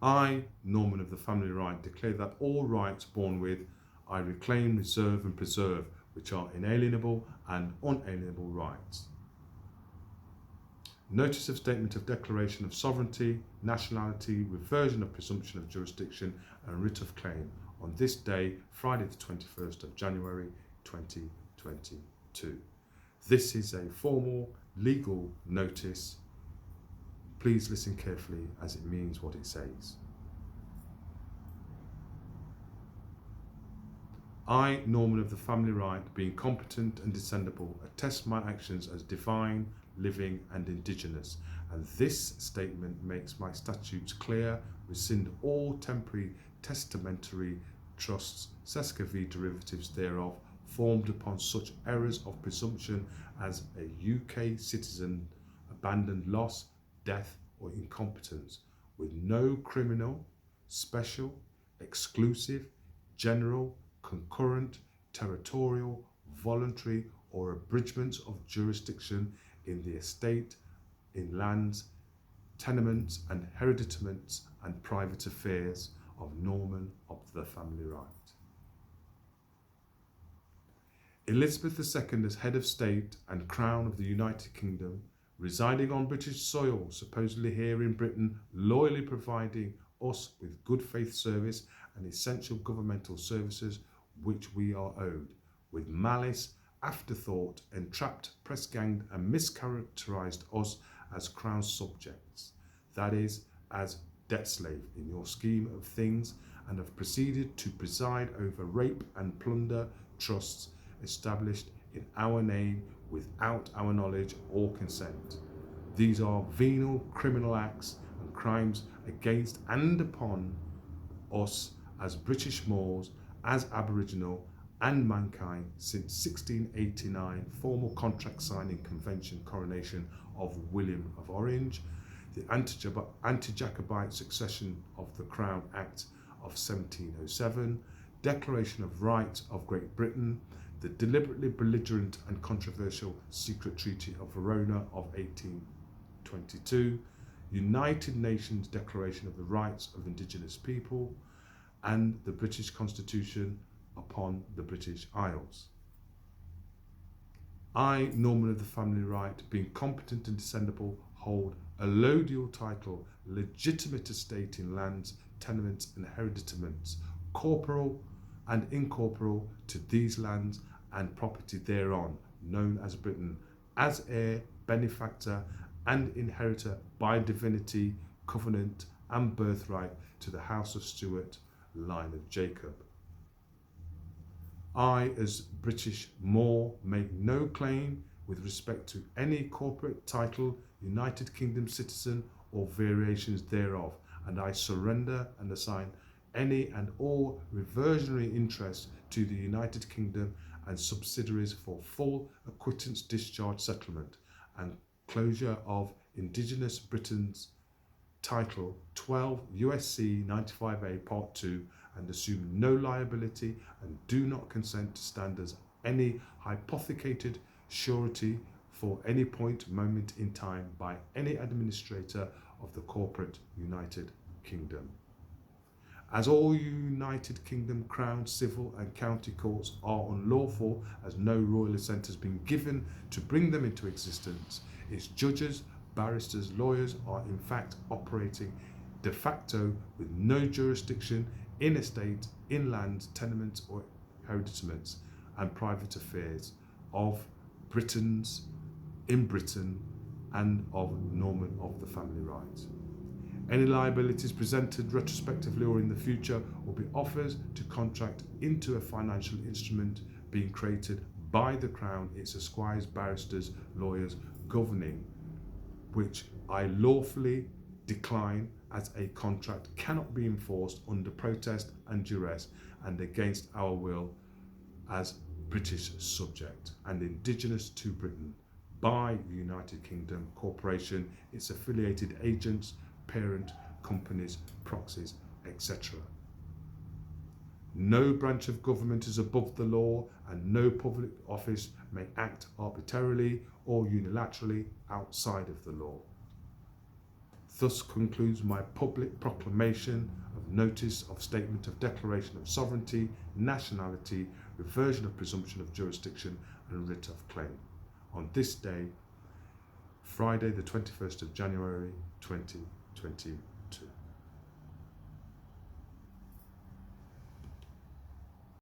I, Norman of the family right, declare that all rights born with I reclaim, reserve and preserve, which are inalienable and unalienable rights. Notice of Statement of Declaration of Sovereignty, Nationality, Reversion of Presumption of Jurisdiction and Writ of Claim on this day, Friday the 21st of January 2022. This is a formal legal notice. Please listen carefully as it means what it says. I, Norman of the family right, being competent and descendable, attest my actions as divine, living and indigenous, and this statement makes my statutes clear, rescind all temporary testamentary trusts, sesquiv derivatives thereof, formed upon such errors of presumption as a UK citizen abandoned loss, death or incompetence, with no criminal, special, exclusive, general, concurrent, territorial, voluntary or abridgments of jurisdiction in the estate, in lands, tenements and hereditaments and private affairs of Norman of the family right. Elizabeth II as head of state and crown of the United Kingdom, residing on British soil, supposedly here in Britain, loyally providing us with good faith service and essential governmental services which we are owed, with malice, afterthought, entrapped, press-ganged and mischaracterised us as crown subjects, that is, as debt slave in your scheme of things, and have proceeded to preside over rape and plunder trusts established in our name without our knowledge or consent. These are venal criminal acts and crimes against and upon us as British Moors, as Aboriginal and mankind since 1689 formal contract signing convention coronation of William of Orange, the anti-Jacobite succession of the Crown Act of 1707, Declaration of Rights of Great Britain, the deliberately belligerent and controversial Secret Treaty of Verona of 1822, United Nations Declaration of the Rights of Indigenous People, and the British Constitution upon the British Isles. I, Norman of the family right, being competent and descendable, hold allodial title, legitimate estate in lands, tenements and hereditaments, corporal and incorporeal to these lands and property thereon, known as Britain, as heir, benefactor and inheritor by divinity, covenant and birthright to the House of Stuart, line of Jacob. I, as British Moor, make no claim with respect to any corporate title, United Kingdom citizen or variations thereof, and I surrender and assign any and all reversionary interests to the United Kingdom and subsidiaries for full acquittance, discharge, settlement and closure of Indigenous Britain's Title 12 USC 95A Part 2 and assume no liability and do not consent to stand as any hypothecated surety for any point, moment in time by any administrator of the corporate United Kingdom. As all United Kingdom Crown, civil and county courts are unlawful, as no royal assent has been given to bring them into existence, its judges, barristers, lawyers are in fact operating de facto with no jurisdiction in estate, in lands, tenements or hereditaments and private affairs of Britons, in Britain and of Norman of the family right. Any liabilities presented retrospectively or in the future will be offers to contract into a financial instrument being created by the Crown, its esquires, barristers, lawyers governing, which I lawfully decline as a contract cannot be enforced under protest and duress and against our will as British subject and indigenous to Britain by the United Kingdom Corporation, its affiliated agents, parent companies, proxies, etc. No branch of government is above the law and no public office may act arbitrarily or unilaterally outside of the law. Thus concludes my public proclamation of notice of statement of declaration of sovereignty, nationality, reversion of presumption of jurisdiction, and writ of claim on this day, Friday the 21st of January 2022.